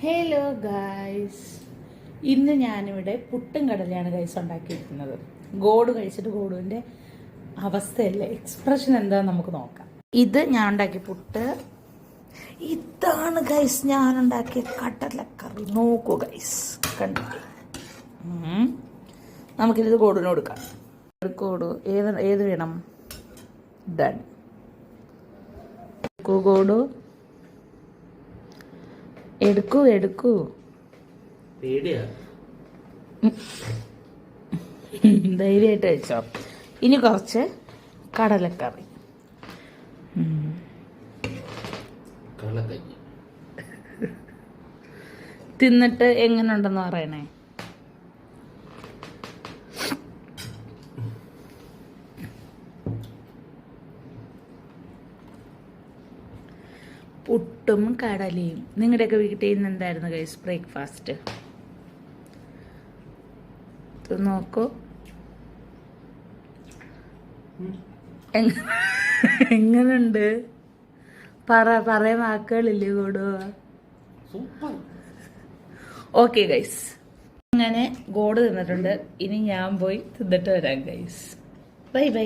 Hello guys, ഇന്ന് ഞാനിവിടെ പുട്ടും കടലയാണ് ഗൈസ് ഉണ്ടാക്കിയിരിക്കുന്നത്. ഗോഡ് കഴിച്ചിട്ട് ഗോഡുവിൻ്റെ അവസ്ഥയല്ലേ, എക്സ്പ്രഷൻ എന്താന്ന് നമുക്ക് നോക്കാം. ഇത് ഞാൻ ഉണ്ടാക്കിയ പുട്ട്, ഇതാണ് ഗൈസ് ഞാൻ ഉണ്ടാക്കിയ കടലക്കറി. നോക്കൂ ഗൈസ്, കണ്ടില്ലേ? നമുക്കിത് ഗോഡിന് കൊടുക്കാം. ഗോഡു ഏത് വേണം? ഡൺ. ഗോഡു എടുക്കൂ ധൈര്യമായിട്ട് കഴിച്ചോ. ഇനി കുറച്ച് കടലക്കറി. തിന്നിട്ട് എങ്ങനെയുണ്ടെന്ന് പറയണേ. പുട്ടും കടലയും. നിങ്ങളുടെയൊക്കെ വീട്ടിൽ ഇന്ന് എന്തായിരുന്നു ഗൈസ് ബ്രേക്ക്ഫാസ്റ്റ്? നോക്കൂ, എങ്ങനുണ്ട്? പറയാൻ വാക്കുകളില്ലേ കൂടോ? ഓക്കെ ഗൈസ്, അങ്ങനെ ഗോഡ് തിന്നിട്ടുണ്ട്. ഇനി ഞാൻ പോയി തിന്നിട്ട് വരാം ഗൈസ്. Bye bye.